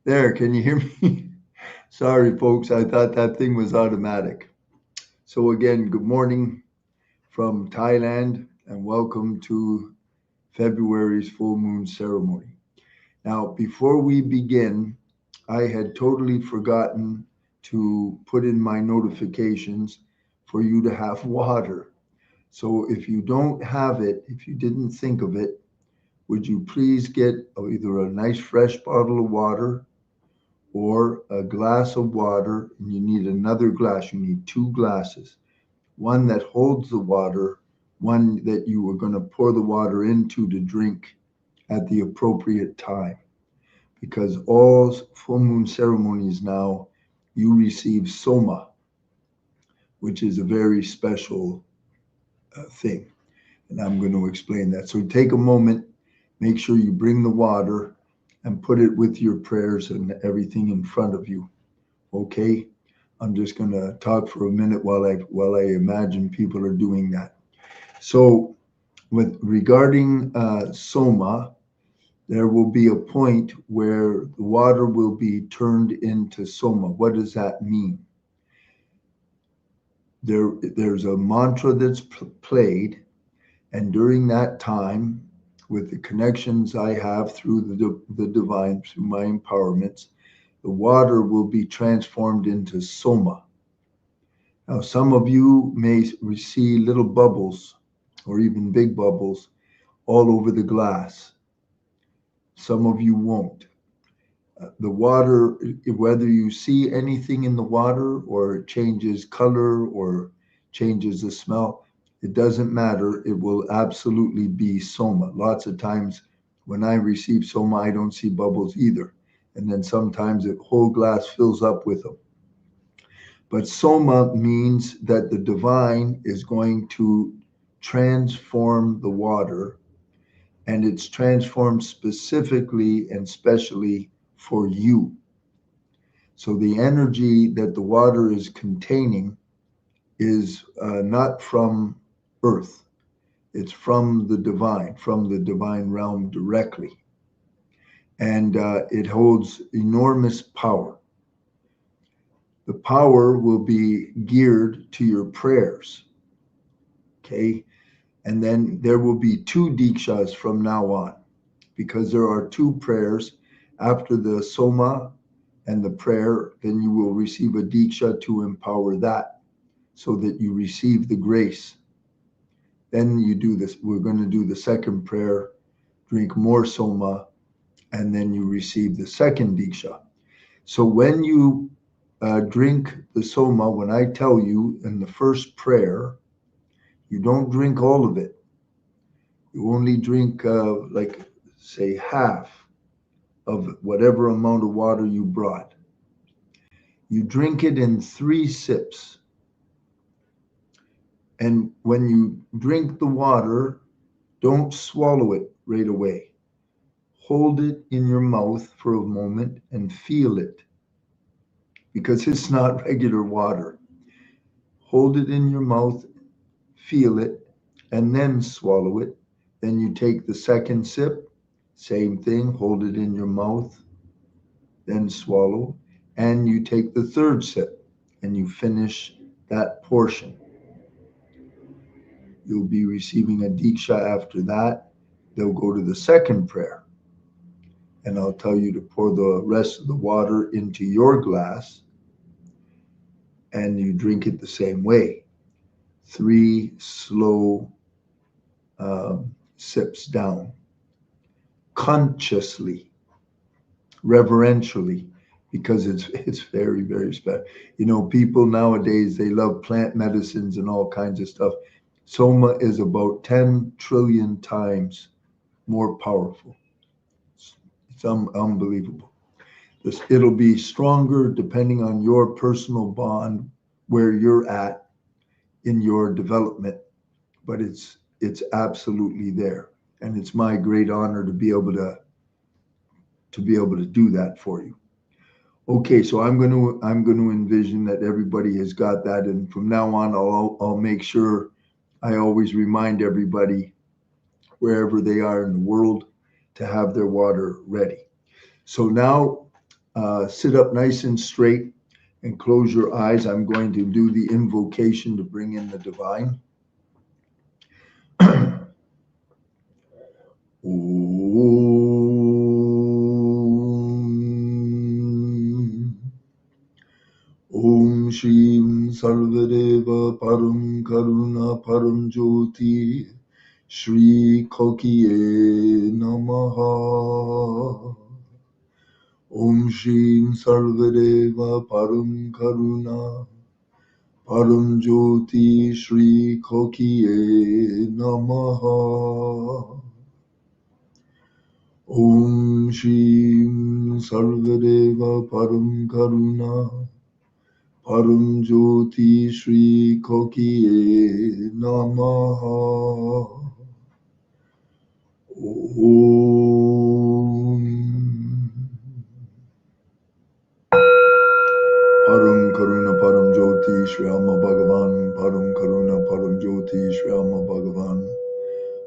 There, can you hear me? Sorry, folks. I thought that thing was automatic. So, again, good morning from Thailand and welcome to February's full moon ceremony. Now, before we begin, I had totally forgotten to put in my notifications for you to have water. So, if you don't have it, if you didn't think of it, would you please get either a nice fresh bottle of water or a glass of water, and you need another glass. You need two glasses, one that holds the water, one that you are going to pour the water into to drink at the appropriate time. Because all full moon ceremonies now, you receive soma, which is a very special thing. And I'm going to explain that. So take a moment, make sure you bring the water and put it with your prayers and everything in front of you. Okay, I'm just going to talk for a minute while I imagine people are doing that. So, with regarding soma, there will be a point where the water will be turned into soma. What does that mean? There's a mantra that's played, and during that time, with the connections I have through the divine, through my empowerments, the water will be transformed into soma. Now, some of you may see little bubbles or even big bubbles all over the glass. Some of you won't. The water, whether you see anything in the water or it changes color or changes the smell, it doesn't matter. It will absolutely be soma. Lots of times when I receive soma, I don't see bubbles either. And then sometimes the whole glass fills up with them. But soma means that the divine is going to transform the water, and it's transformed specifically and specially for you. So the energy that the water is containing is not from earth. It's from the divine realm directly. And it holds enormous power. The power will be geared to your prayers. Okay. And then there will be two dikshas from now on, because there are two prayers. After the soma and the prayer, then you will receive a diksha to empower that so that you receive the grace. Then you do this. We're going to do the second prayer, drink more soma, and then you receive the second diksha. So when you drink the soma, when I tell you in the first prayer, you don't drink all of it. You only drink, say, half of whatever amount of water you brought. You drink it in 3 sips. And when you drink the water, don't swallow it right away. Hold it in your mouth for a moment and feel it, because it's not regular water. Hold it in your mouth, feel it, and then swallow it. Then you take the second sip, same thing, hold it in your mouth, then swallow, and you take the third sip and you finish that portion. You'll be receiving a diksha after that. They'll go to the second prayer, and I'll tell you to pour the rest of the water into your glass, and you drink it the same way. 3 slow sips down, consciously, reverentially, because it's very, very special. You know, people nowadays, they love plant medicines and all kinds of stuff. Soma is about 10 trillion times more powerful. It's unbelievable. It'll be stronger depending on your personal bond, where you're at in your development, but it's absolutely there, and it's my great honor to be able to do that for you. Okay, so I'm going to envision that everybody has got that, and from now on, I'll make sure I always remind everybody wherever they are in the world to have their water ready. So now Sit up nice and straight and close your eyes. I'm going to do the invocation to bring in the divine. Om Shrim Sarvadeva Param Karuna Param Jyoti Shri Kokiye Namaha. Om Shrim Sarvadeva Param Karuna Param Jyoti Shri Kokiye Namaha. Om Shrim Sarvadeva Param Karuna Param Jyoti Shri Kokiye Namaha. Om Param Karuna Param Jyoti Shri Amma Bhagavan. Param Karuna Param Jyoti Shri Amma Bhagavan.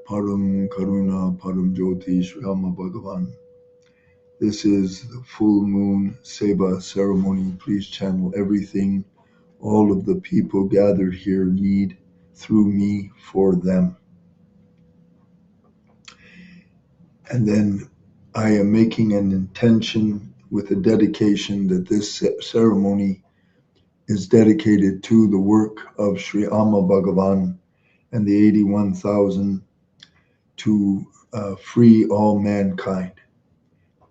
Param Karuna Param Jyoti Shri Amma Bhagavan. This is the full moon Seva ceremony. Please channel everything all of the people gathered here need through me for them. And then I am making an intention with a dedication that this ceremony is dedicated to the work of Sri Amma Bhagavan and the 81,000 to free all mankind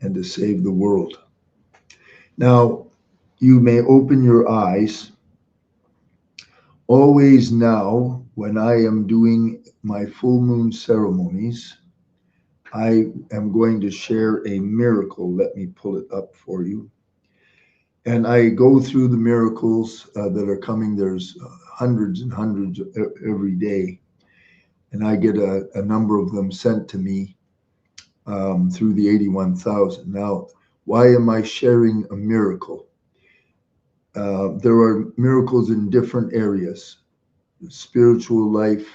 and to save the world. Now, you may open your eyes. Always now, when I am doing my full moon ceremonies, I am going to share a miracle. Let me pull it up for you. And I go through the miracles that are coming. There's hundreds and hundreds every day. And I get a number of them sent to me through the 81,000. Now, why am I sharing a miracle? There are miracles in different areas: spiritual life,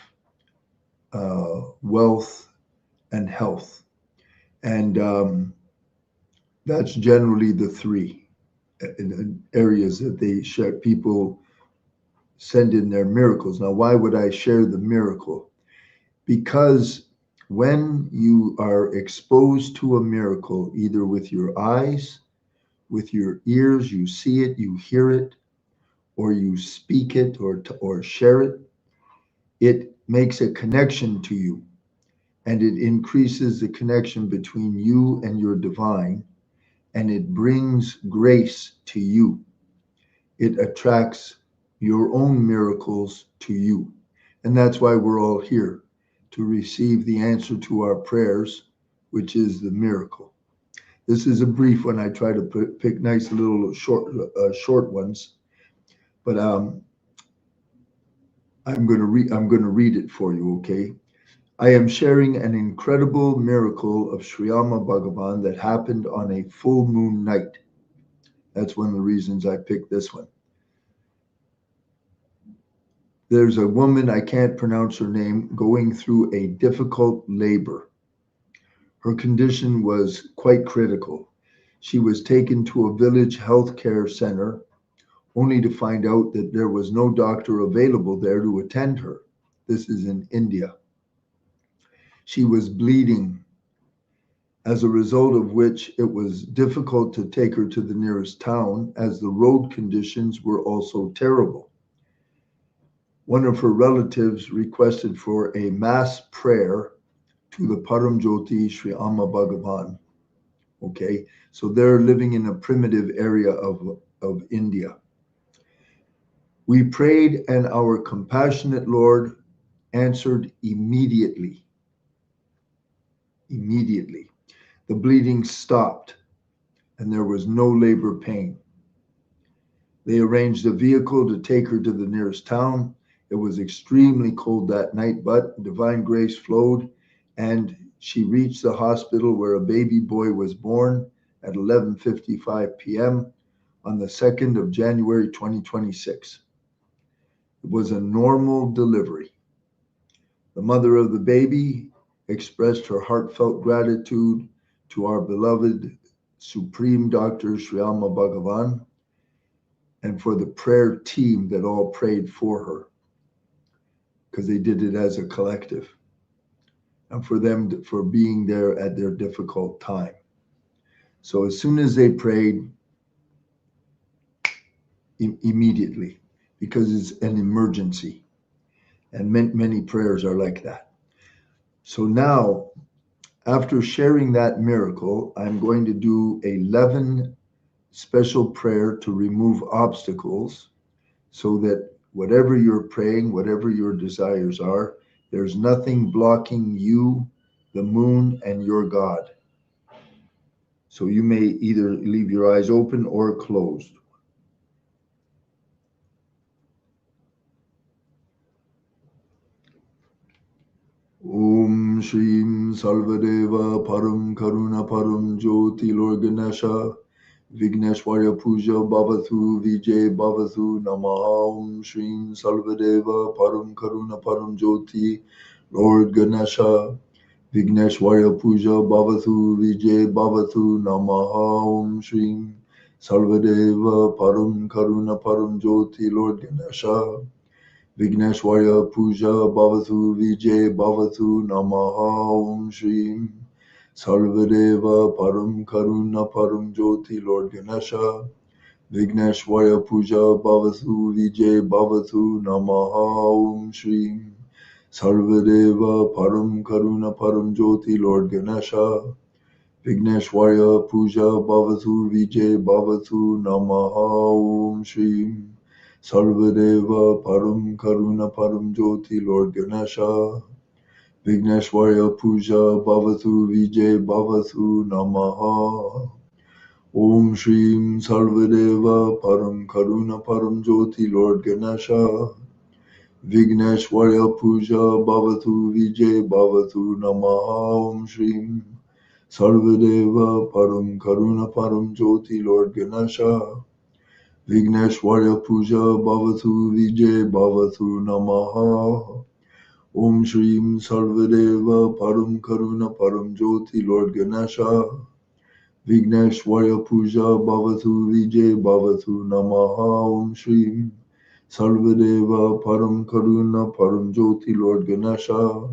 wealth, and health. And that's generally the three areas that they share. People send in their miracles. Now, why would I share the miracle? Because when you are exposed to a miracle, either with your eyes, with your ears, you see it, you hear it, or you speak it or share it, it makes a connection to you, and it increases the connection between you and your divine, and it brings grace to you. It attracts your own miracles to you. And that's why we're all here, to receive the answer to our prayers, which is the miracle. This is a brief one. I try to pick nice little short ones, but I'm going to read it for you, okay? I am sharing an incredible miracle of Sri Amma Bhagavan that happened on a full moon night. That's one of the reasons I picked this one. There's a woman, I can't pronounce her name, going through a difficult labor. Her condition was quite critical. She was taken to a village healthcare center only to find out that there was no doctor available there to attend her. This is in India. She was bleeding, as a result of which it was difficult to take her to the nearest town, as the road conditions were also terrible. One of her relatives requested for a mass prayer to the Param Jyoti Sri Amma Bhagavan. Okay, so they're living in a primitive area of India. We prayed, and our compassionate Lord answered immediately. Immediately. The bleeding stopped, and there was no labor pain. They arranged a vehicle to take her to the nearest town. It was extremely cold that night, but divine grace flowed, and she reached the hospital where a baby boy was born at 11:55 p.m. on the 2nd of January 2026. It was a normal delivery. The mother of the baby expressed her heartfelt gratitude to our beloved Supreme Dr. Shriyama Bhagavan, and for the prayer team that all prayed for her, because they did it as a collective, and for them for being there at their difficult time. So as soon as they prayed, immediately, because it's an emergency, and many prayers are like that. So now, after sharing that miracle, I'm going to do 11 special prayer to remove obstacles, so that whatever you're praying, whatever your desires are, there's nothing blocking you, the moon, and your God. So you may either leave your eyes open or closed. Om Shrim Salvadeva Param Karuna Param Jyoti Lord Ganesha Vigneshwarya Puja Bhavathu Vijay Bhavathu Namaha. Om Shrim Salvadeva Param Karuna Param Jyoti Lord Ganesha Vigneshwarya Puja Bhavathu Vijay Bhavathu Namaha. Om Shrim Salvadeva Param Karuna Param Jyoti Lord Ganesha Vigneshwarya Puja Bhavathu Vijay Bhavathu Namaha. Om Shrim Sarvadeva Param Karuna Param Jyoti Lord Ganesha Vigneshwarya Puja Bhavathu Vijay Bhavathu Namaha. Om Shrim Sarvadeva Param Karuna Param Jyoti Lord Ganesha Vigneshwarya Puja Bhavathu Vijay Bhavathu Namaha. Om Shrim Sarvadeva Param Karuna Param Jyoti Lord Ganesha Vigneshwarya Puja Bhavathu Vijay Bhavathu Namaha. Om Shrim Sarvadeva Param Karuna Param Jyoti Lord Ganesha Vigneshwarya Puja Bhavathu Vijay Bhavathu Namaha. Om Shrim Sarvadeva Param Karuna Param Jyoti Lord Ganesha Vigneshwarya Puja Bhavathu Vijay Bhavathu Namaha. Om Shrim Sarvadeva Param Karuna Param Jyoti Lord Ganesha Vigneshwarya Puja Bhavathu Vijay Bhavathu Namaha. Om Shrim Sarvadeva Param Karuna Param Jyoti Lord Ganesha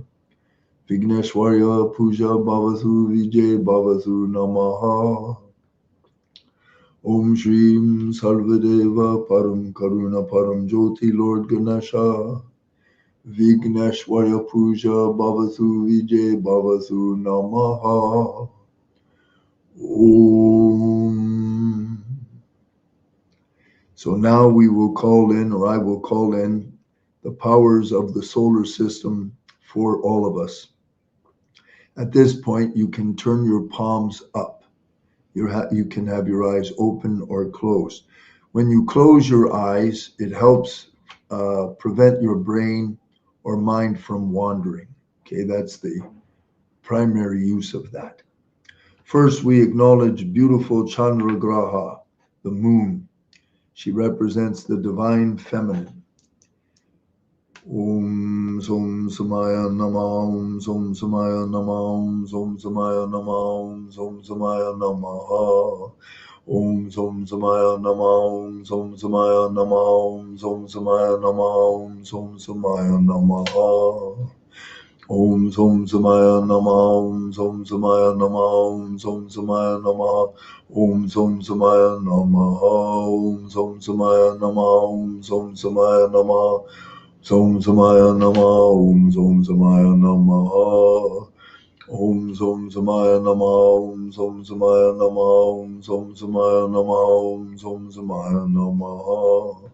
Vigneshwarya Puja Bhavathu Vijay Bhavathu Namaha. Om Shrim Sarvadeva Param Karuna Param Jyoti Lord Ganesha Vigneshwarya Puja Bhavathu Vijay Bhavathu Namaha. Om. So now we will call in, or I will call in, the powers of the solar system for all of us. At this point, you can turn your palms up. You can have your eyes open or closed. When you close your eyes, it helps prevent your brain or mind from wandering. Okay, that's the primary use of that. First, we acknowledge beautiful Chandra Graha, the moon. She represents the divine feminine. Om Som Samaya Nama, Om Som Samaya Nama, Om Som Samaya Nama, Om Som Samaya Namaha. Om Som Samaya Nama, Om Som Samaya Nama, Om Som Samaya Nama, Om Som Samaya Namaha. Om Som Samaya Nama, Om Som Samaya Nama, Om Som Samaya Namaha. Om Som Samaya Namaha, Om Som Samaya Nama, Om Som Samaya Namaha. Som Samaya Nama, Om Som Samaya Namaha. Om Som Samaya Nama, Om Som Samaya Nama, Om Som Samaya Nama, Om Som Samaya Namaha.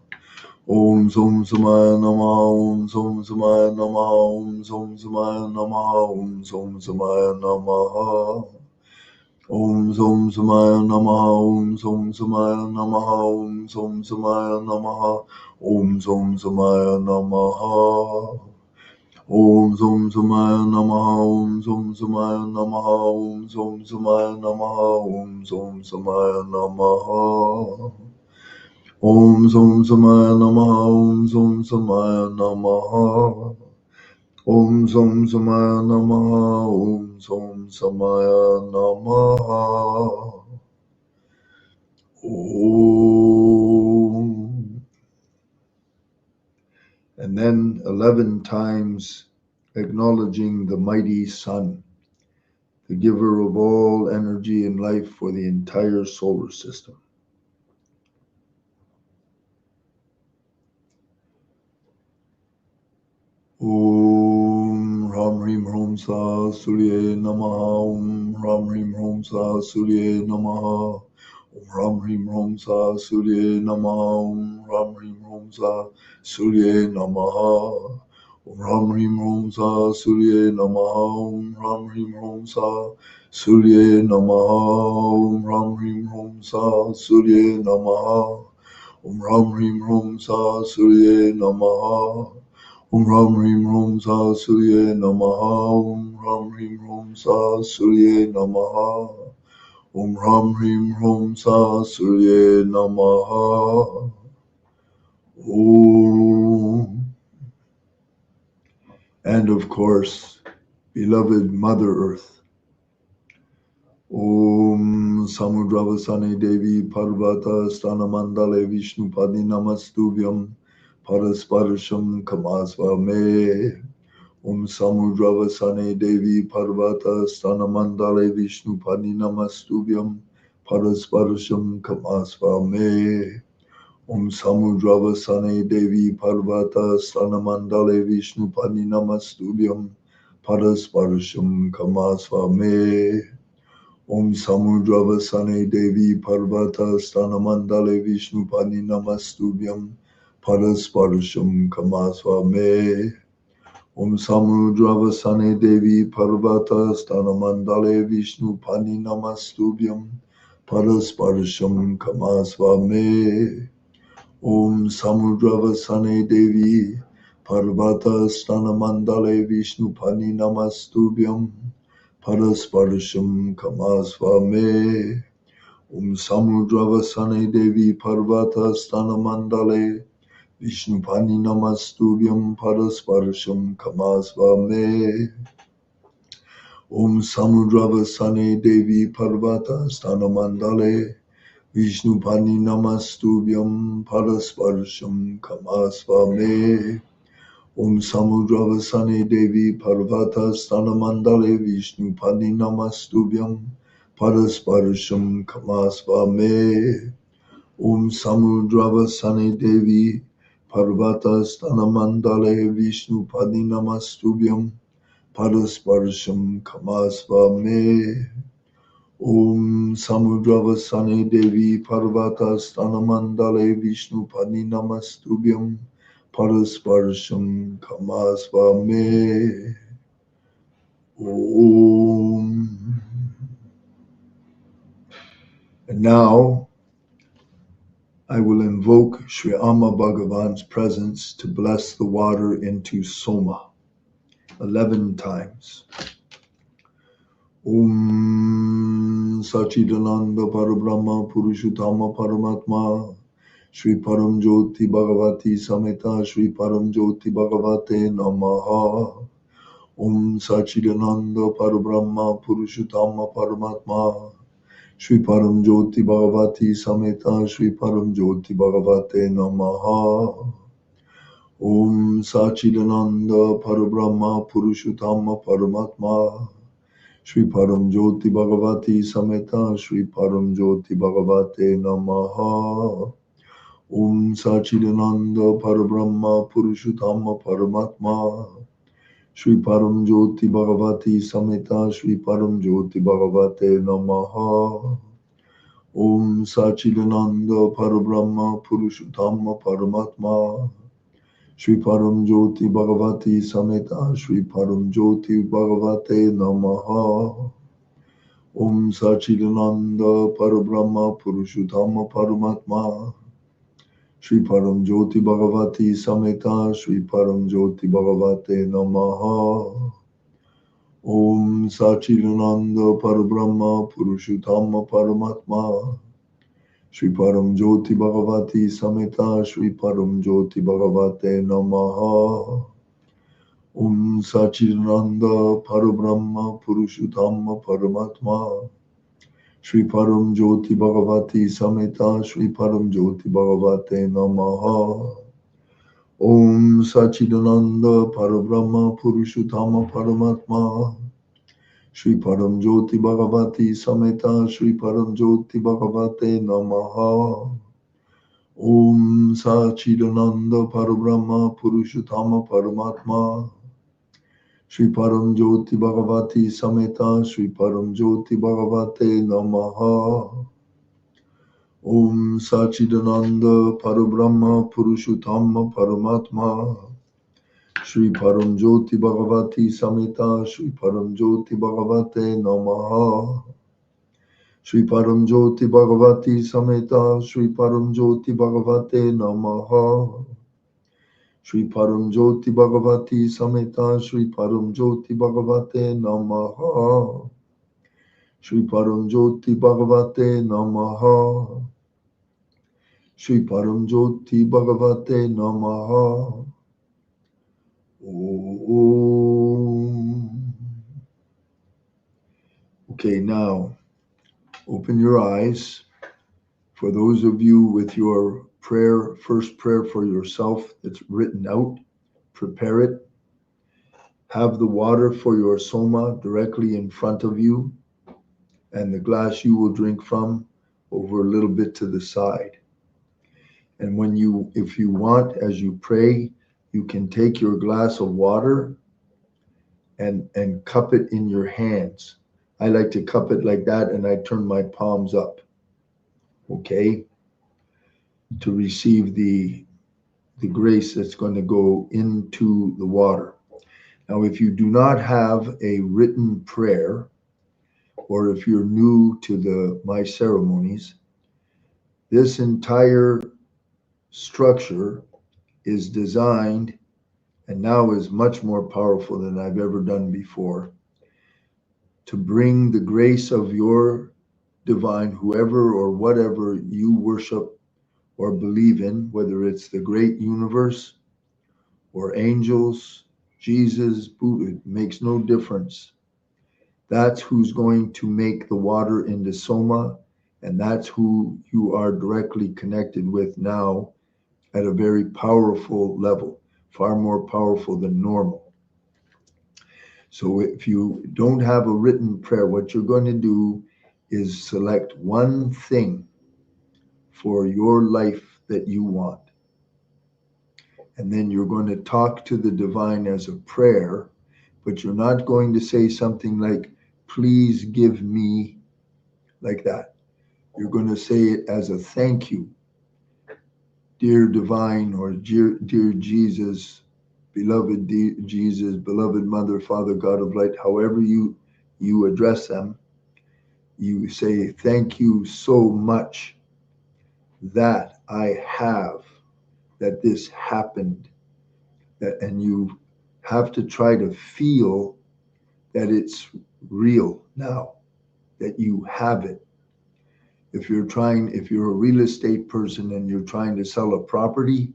Om Som Samaya Nama, Om Som Samaya Nama, Om Som Samaya Nama, Om Som Samaya Namaha. Om Som Samaya Namaha, Om Som Samaya Namaha, Om Som Samaya Namaha, Om Som Samaya Namaha. Om Som Samaya Namaha, Om Som Samaya Namaha, Om Som Samaya Namaha, Om Som Samaya Namaha. Om Som Samaya Namaha, Om Som Samaya Namaha. Om Som Samaya Namaha, Om Som Samaya Namaha. 11 times acknowledging the mighty sun, the giver of all energy and life for the entire solar system. Om Ram Rim Hrom Sa Surya Namaha. Om Ram Rim Hrom Sa Surya Namaha. Om Ram Rim Hrom Sa Surya Namaha. Om Ram Rim Hrom Sa Surya Namaha. Om Ram Rim Hrom Sa Surya Namaha. Om Ram Rim Hrom Sa Surya Namaha. Om Ram Rim Hrom Sa Surya Namaha. Om Ram Rim Hrom Sa Surya Namaha. Om Ram Rim Hrom Sa Surya Namaha. Om Ram Rim Hrom Sa Surya Namaha. Om Ram Rim Hrom Sa Surya Namaha. Om. And of course, beloved Mother Earth. Om Samudravasane Devi Parvata Stanamandale Vishnu Padi Namastubhyam Parasparasham Kamasvame. Om Samudravasane Devi Parvata Stanamandale Vishnu Padi Namastubhyam Parasparasham Kamasvame. Om Samudravasane Devi Parvata Stanamandale Vishnu Padi Namastubhyam Parasparasham Kamasvame. Om Samudravasane Devi Parvata Stanamandale Vishnu Padi Namastubhyam Parasparasham Kamasvame. Om Samudravasane Devi Parvata Stanamandale Vishnu Padi Namastubhyam Parasparasham Kamasvame. Om Samudravasane Devi Parvata Stanamandale Vishnu Padi Namastubhyam Parasparasham Kamasvame. Om Samudravasane Devi Parvata Stanamandale Vishnu Padi Namastubhyam Parasparasham Kamasvame. Om Samudravasane Devi Parvata Stanamandale Vishnu Padi Namastubhyam Parasparasham Kamasvame. Om Samudravasane Devi Parvata Stanamandale Vishnu Padi Namastubhyam Parasparasham Kamasvame. Om Samudravasane Devi Parvata Stanamandale Vishnu Padi Namastubhyam Parasparasham Kamasvame. Om Samudravasane Devi Parvata Stanamandale Vishnu Padi Namastubhyam Parasparasham Kamasvame. Om. And now I will invoke Sri Amma Bhagavan's presence to bless the water into Soma 11 times. Om Sachidananda Parabrahma Purushottama Paramatma Shri Param Jyoti Bhagavati Sameta Shri Param Jyoti Bhagavate Namaha. Om Sachidananda Parabrahma Purushottama Paramatma Shri Param Jyoti Bhagavati Sameta Shri Param Jyoti Bhagavate Namaha. Om Sachidananda Parabrahma Purushottama Paramatma Shri Param Jyoti Bhagavati Sameta Shri Param Jyoti Bhagavate Namaha. Om Sachidananda Parabrahma Purushottama Paramatma Shri Param Jyoti Bhagavati Sameta Shri Param Jyoti Bhagavate Namaha. Om Sachidananda Parabrahma Purushottama Paramatma Shri Param Jyoti Bhagavati Sameta Shri Param Jyoti Bhagavate Namaha. Om Sachidananda Parabrahma Purushottama Paramatma Shri Param Jyoti Bhagavati Sameta Shri Param Jyoti Bhagavate Namaha. Om Sachidananda Parabrahma Purushottama Paramatma Shri Param Jyoti Bhagavati Sameta Shri Param Jyoti Bhagavate Namaha. Om Sachidananda Parabrahma Purushottama Paramatma Shri Param Jyoti Bhagavati Sameta Shri Param Jyoti Bhagavate Namaha. Om Sachidananda Parabrahma Purushottama Paramatma Shri Param Jyoti Bhagavati Sameta Shri Param Jyoti Bhagavate Namaha. Om Sachidananda Parabrahma Purushottama Paramatma Shri Param Jyoti Bhagavati Sameta Shri Param Jyoti Bhagavate Namaha. Om Sachidananda Parabrahma Purushottama Paramatma Shri Param Jyoti Bhagavati Samita Shri Param Jyoti Bhagavate Namaha. Shri Param Jyoti Bhagavati Samita Shri Param Jyoti Bhagavate Namaha. Shri Param Jyoti Bhagavati Samita Shri Param Jyoti Bhagavate Namaha. Shri Param Jyoti Bhagavate Namaha. Shri Param Jyoti Bhagavate Namaha. Om. Okay, now open your eyes. For those of you with your prayer, first prayer for yourself that's written out, prepare it. Have the water for your soma directly in front of you, and the glass you will drink from over a little bit to the side. And when you, if you want, as you pray, you can take your glass of water and cup it in your hands. I like to cup it like that, and I turn my palms up, okay, to receive the grace that's going to go into the water. Now, if you do not have a written prayer, or if you're new to my ceremonies, this entire structure is designed and now is much more powerful than I've ever done before to bring the grace of your divine, whoever or whatever you worship or believe in, whether it's the great universe or angels, Jesus, Buddha, it makes no difference. That's who's going to make the water into soma, and that's who you are directly connected with now at a very powerful level, far more powerful than normal. So if you don't have a written prayer, what you're going to do is select one thing for your life that you want. And then you're going to talk to the divine as a prayer, but you're not going to say something like, please give me, like that. You're going to say it as a thank you. Dear divine, or dear Jesus, beloved Jesus, beloved Mother, Father, God of light, however you address them, you say, thank you so much that I have, that this happened. And you have to try to feel that it's real now, that you have it. If you're a real estate person and you're trying to sell a property,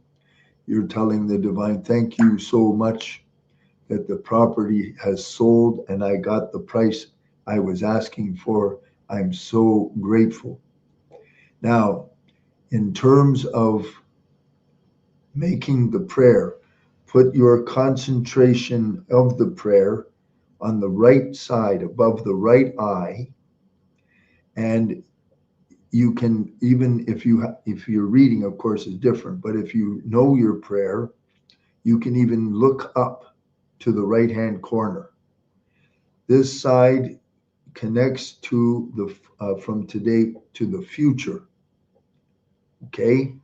you're telling the divine, thank you so much that the property has sold and I got the price I was asking for. I'm so grateful. Now, in terms of making the prayer, put your concentration of the prayer on the right side above the right eye, and you can, even if you're reading, of course, is different, but if you know your prayer, you can even look up to the right hand corner. This side connects to the from today to the future. Okay,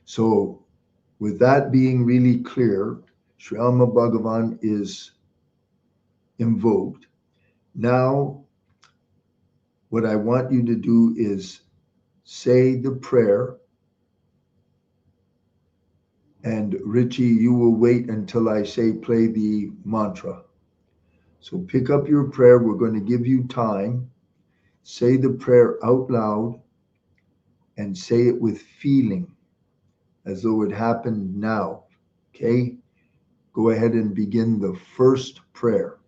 so with that being really clear, Sri Alma Bhagavan is invoked. Now, what I want you to do is say the prayer, and Richie, you will wait until I say play the mantra. So pick up your prayer. We're going to give you time. Say the prayer out loud and say it with feeling as though it happened now. Okay? Go ahead and begin the first prayer.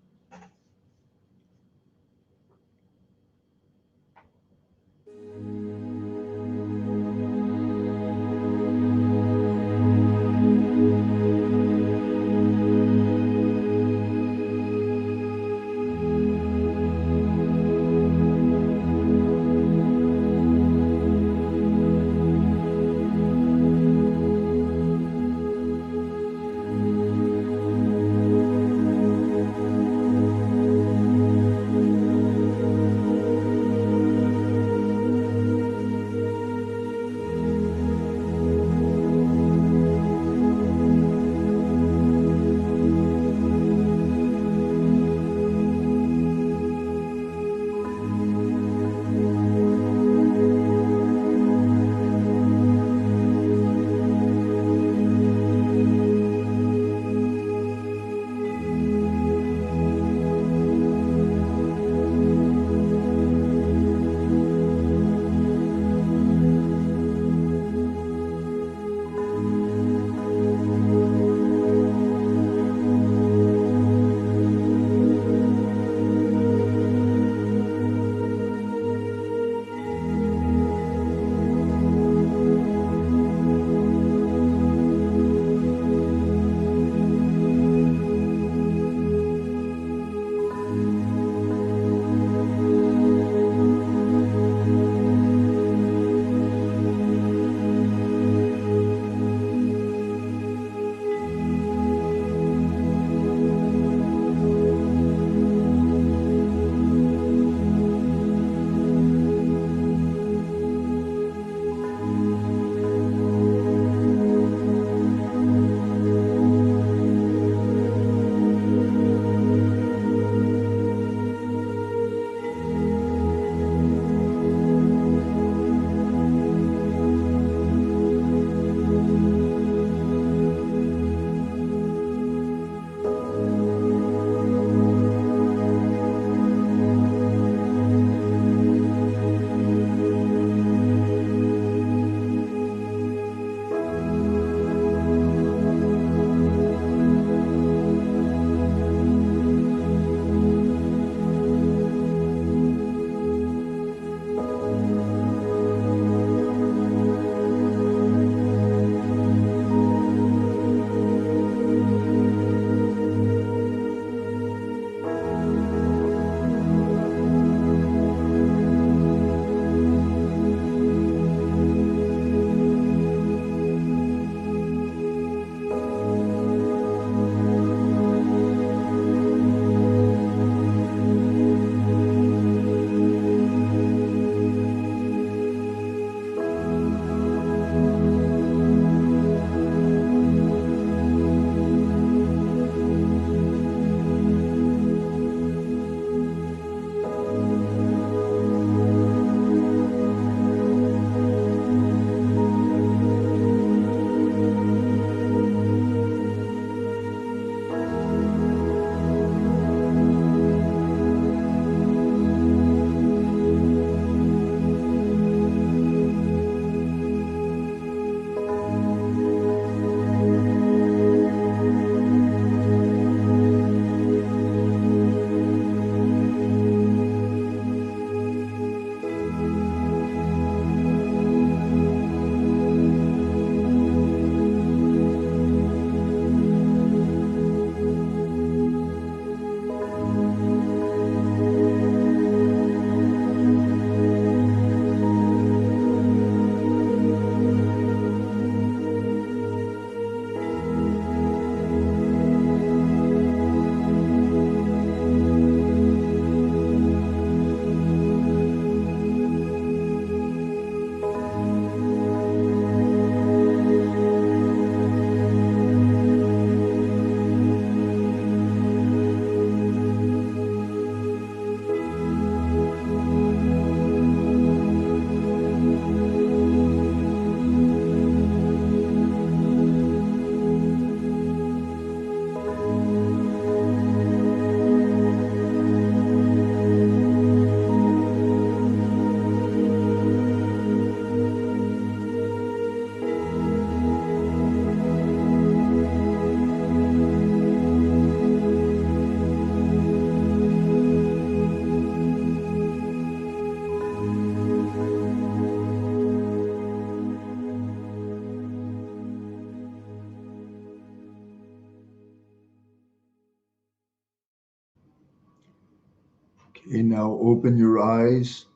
Okay, now open your eyes.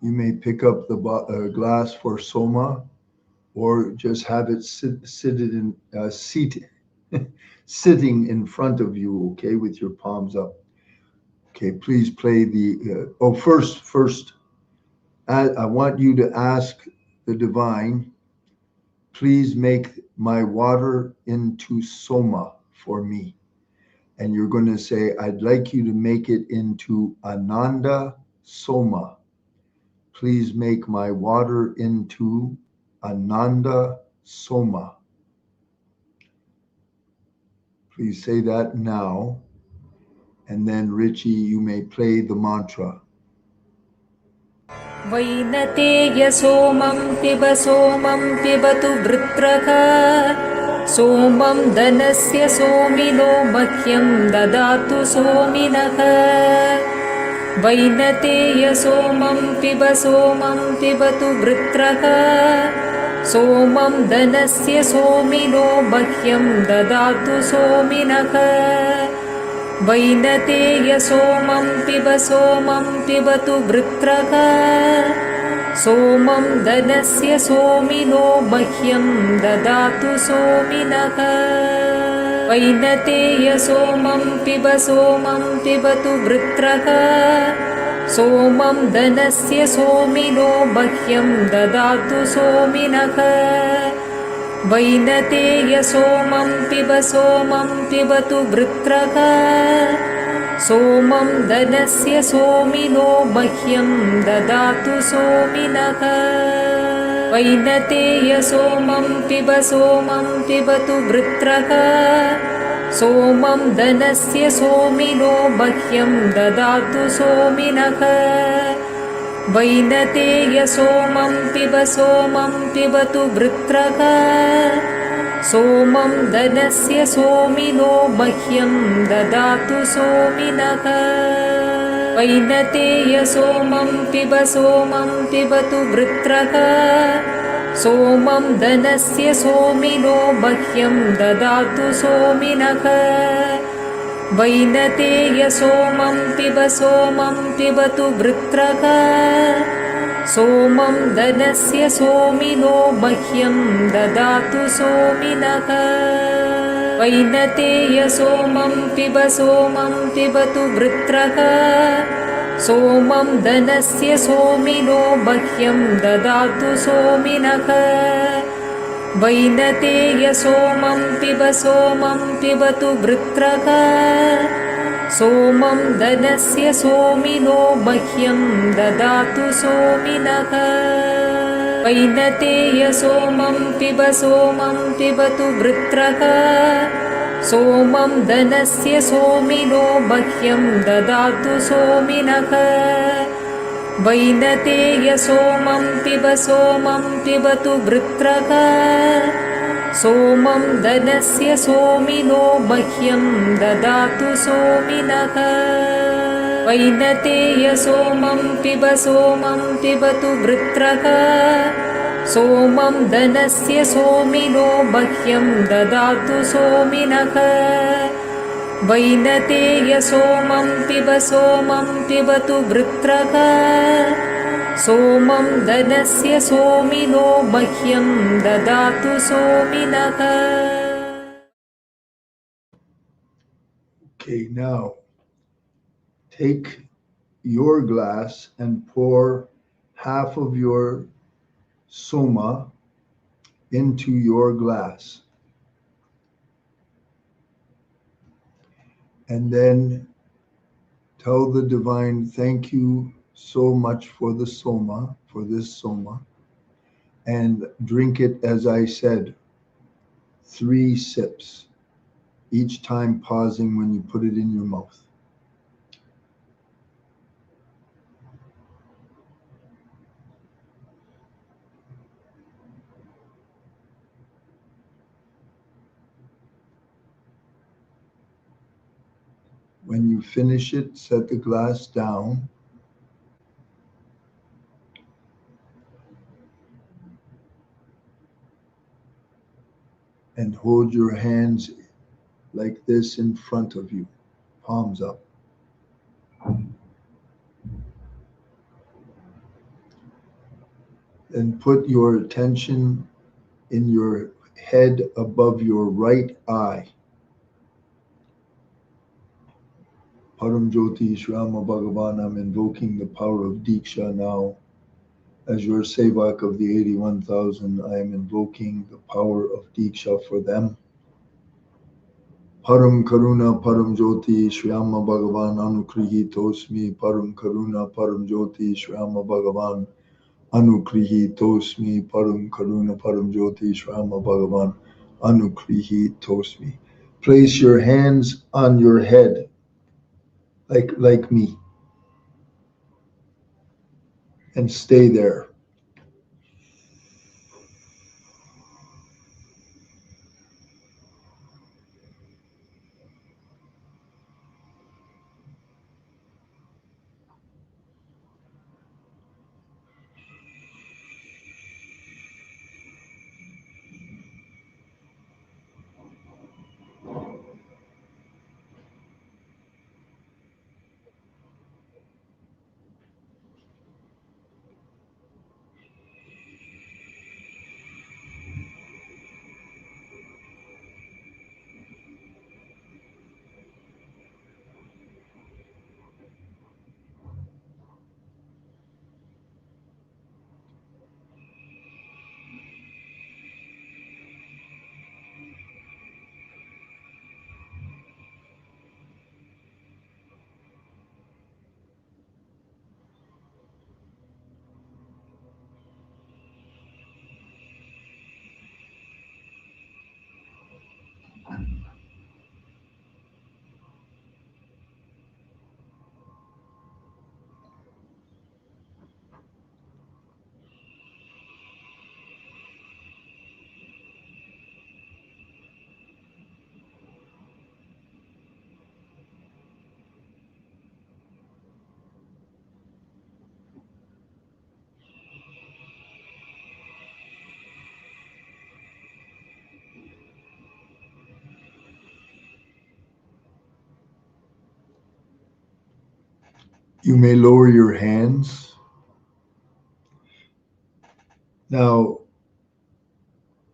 You may pick up the glass for soma, or just have it sitting in front of you, okay, with your palms up. Okay, please play the, first, I want you to ask the divine, please make my water into soma for me. And you're going to say, I'd like you to make it into Ananda Soma. Please make my water into Ananda Soma. Please say that now. And then Richie, you may play the mantra. Vainateya सोमं पिबतु वृत्रः सोमं धनस्य सोमिनो मह्यं ददातु सोमिनः वैनतेय सोमं पिबतु वृत्रः सोमं धनस्य सोमिनो मह्यं ददातु सोमिनः वैनतेय सोमं पिबतु वृत्रः सोमं धनस्य सोमिनो मह्यं ददातु सोमिनः वैनतेय सोमं पिबतु वृत्रः सोमं धनस्य सोमिनो मह्यं ददातु सोमिनः वैनतेय सोमं पिबतु वृत्रः सोमं धनस्य सोमिनो मह्यं ददातु सोमिनः वैनतेय सोमं पिबतु वृत्रः सोमं धनस्य सोमिनो मह्यं ददातु सोमिनः वैनतेय सोमं पिबतु वृत्रः सोमं धनस्य सोमिनो मह्यं ददातु सोमिनः वैनतेय सोमं पिबतु वृत्रः सोमं धनस्य सोमिनो मह्यं ददातु सोमिनः वैनतेय सोमं पिबतु वृत्रः सोमं धनस्य सोमिनो मह्यं ददातु सोमिनः वैनतेय सोमं पिबतु वृत्रः सोमं धनस्य सोमिनो मह्यं ददातु सोमिनः वैनतेय सोमं पिबतु वृत्रः सोमं धनस्य सोमिनो मह्यं ददातु सोमिनः वैनतेय सोमं पिबतु वृत्रः सोमं धनस्य सोमिनो मह्यं ददातु सोमिनः वैनतेय सोमं पिबतु वृत्रः सोमं धनस्य सोमिनो मह्यं ददातु सोमिनः वैनतेय सोमं पिबतु वृत्रः सोमं धनस्य सोमिनो मह्यं ददातु सोमिनः वैनतेय सोमं पिबतु वृत्रः सोमं धनस्य सोमिनो मह्यं ददातु सोमिनः. Okay, now take your glass and pour half of your soma into your glass. And then tell the divine, thank you so much for the soma, for this soma, and drink it, as I said, 3 sips, each time pausing when you put it in your mouth. When you finish it, set the glass down. And hold your hands like this in front of you, palms up. And put your attention in your head above your right eye. Param Jyoti Shri Rama Bhagavan, I'm invoking the power of Diksha now. As your Sevak of the 81,000, I am invoking the power of Diksha for them. Param Karuna Param Jyoti Shri Rama Bhagavan Anukrihi Tosmi Param Karuna Param Jyoti Shri Rama Bhagavan Anukrihi Tosmi Param Karuna Param Jyoti Shri Rama Bhagavan Anukrihi Tosmi. Place your hands on your head like me and stay there. You may lower your hands. Now,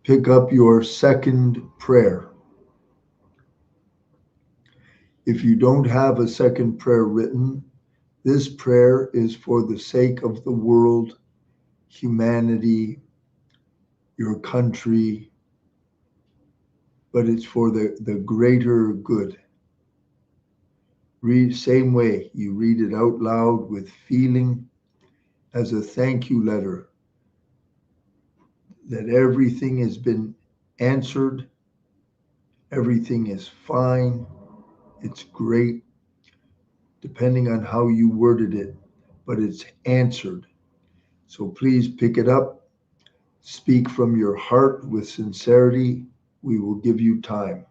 pick up your second prayer. If you don't have a second prayer written, this prayer is for the sake of the world, humanity, your country, but it's for the greater good. Read same way, you read it out loud with feeling as a thank you letter that everything has been answered, everything is fine, it's great, depending on how you worded it, but it's answered. So please pick it up, speak from your heart with sincerity. We will give you time.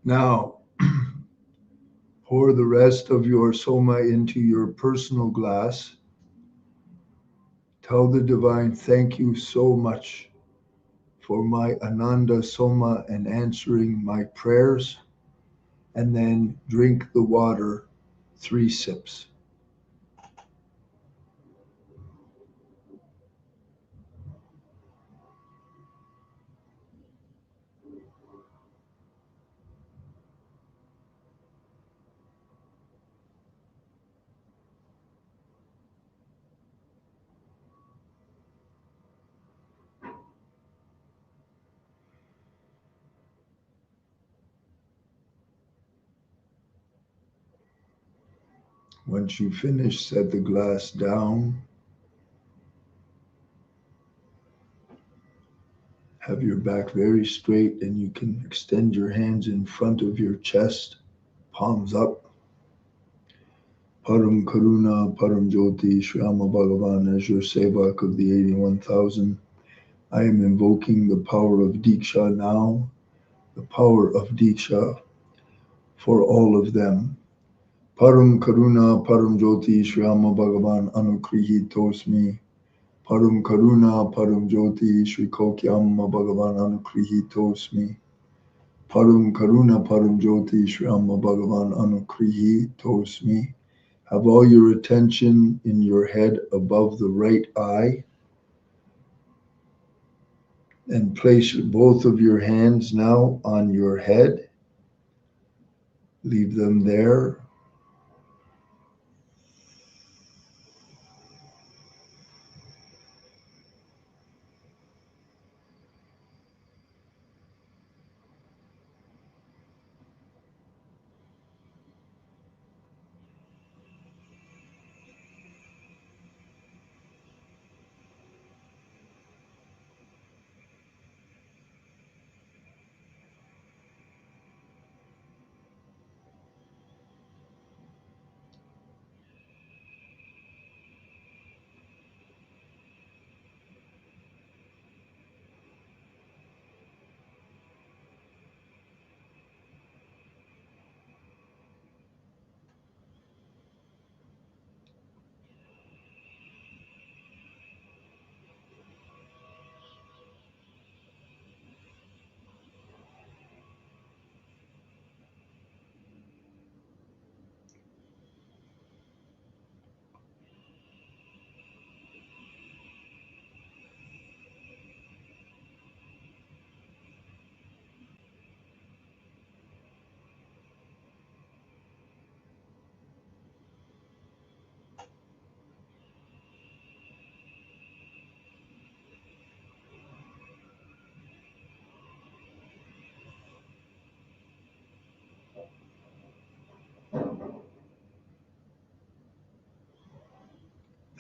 Now, pour the rest of your soma into your personal glass. Tell the divine, thank you so much for my Ananda Soma and answering my prayers. And then drink the water 3 sips. Once you finish, set the glass down. Have your back very straight, and you can extend your hands in front of your chest, palms up. Param Karuna, Param Jyoti, Shriyama Bhagavan, as your Sevak of the 81,000. I am invoking the power of Diksha now, the power of Diksha for all of them. Param Karuna, Param Jyoti, Shriyama Bhagavan, Anukrihi Tosmi. Param Karuna, Param Jyoti, Shri Kokyamma Bhagavan, Anukrihi Tosmi. Param Karuna, Param Jyoti, Shri Amma Bhagavan, Anukrihi Tosmi. Have all your attention in your head above the right eye. And place both of your hands now on your head. Leave them there.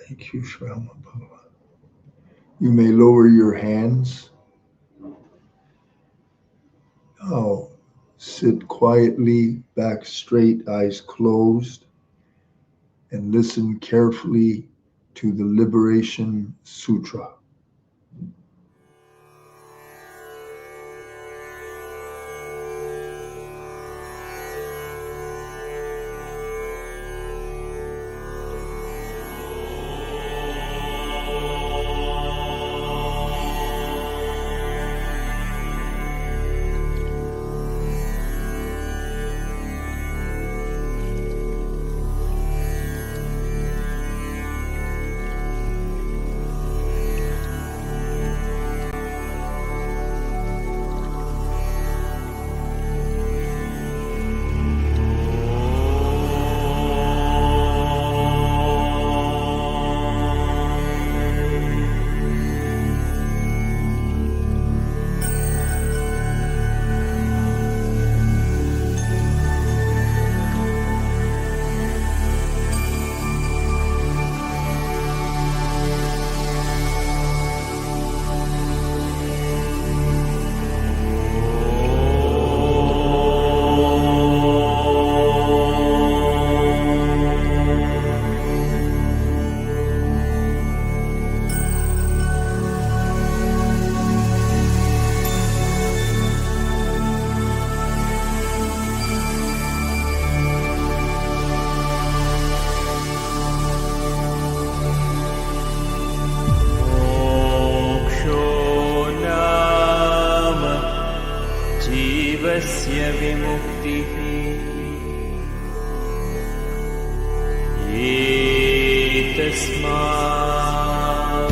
Thank you, Shri Amma Bhagavan. You may lower your hands. Now, sit quietly, back straight, eyes closed, and listen carefully to the Liberation Sutra. विमुक्तिः एतस्मात्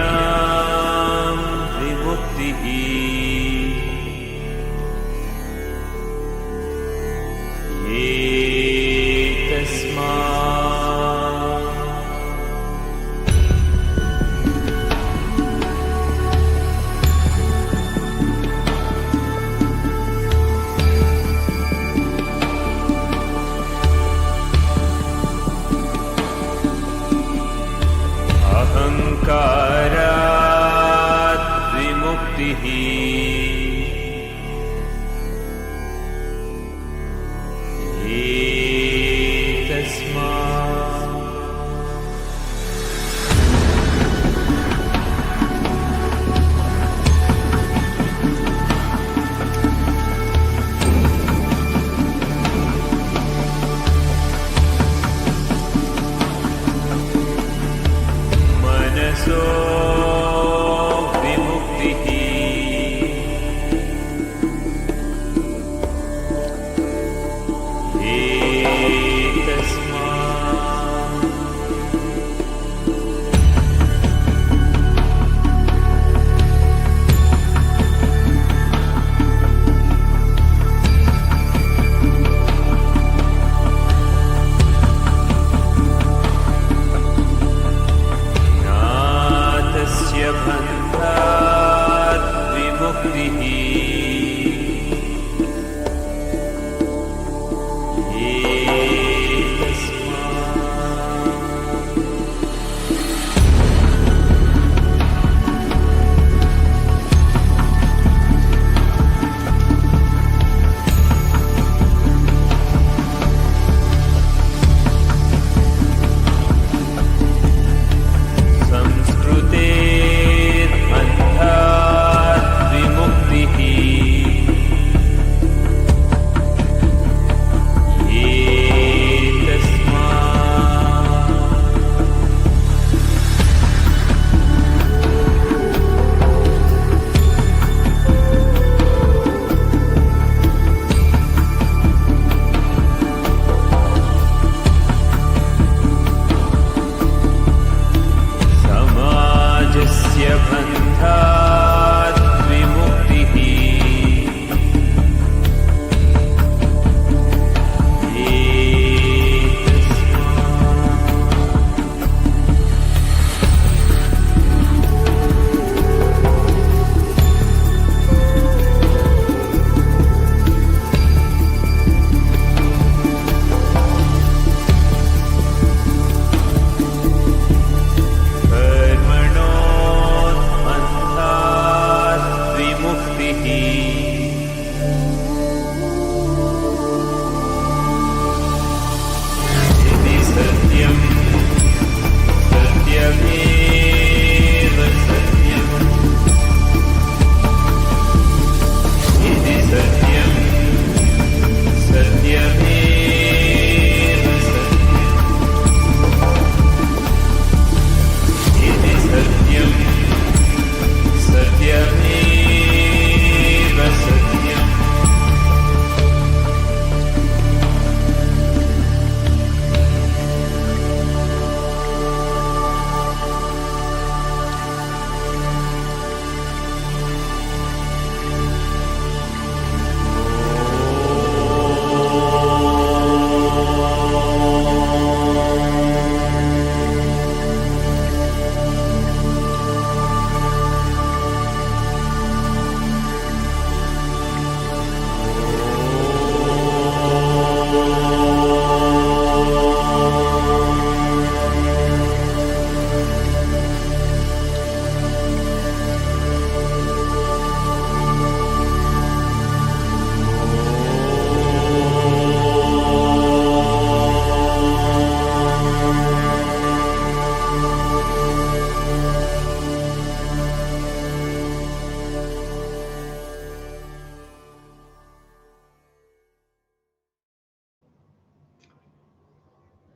इन्द्रियाणां विमुक्तिः अहङ्कारात् विमुक्तिः मनसो विमुक्तिः एतस्मात् नातस्य बन्धात् विमुक्तिः एतस्मात् संस्कृतेर्बन्धात् विमुक्तिः समाजस्य बन्धात् विमुक्तिः कर्मणोऽन्बन्धात्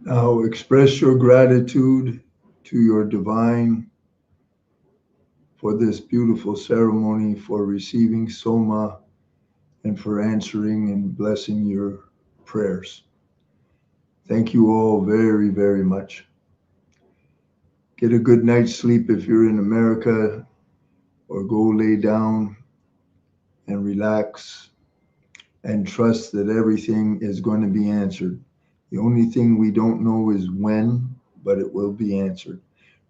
Now express your gratitude to your divine for this beautiful ceremony, for receiving Soma, and for answering and blessing your prayers. Thank you all very, very much. Get a good night's sleep if you're in America, or go lay down and relax and trust that everything is going to be answered. The only thing we don't know is when, but it will be answered.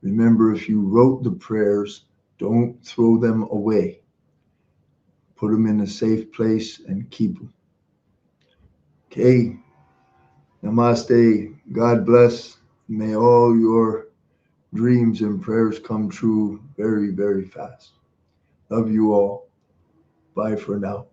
Remember, if you wrote the prayers, don't throw them away. Put them in a safe place and keep them. Okay. Namaste. God bless. May all your dreams and prayers come true very, very fast. Love you all. Bye for now.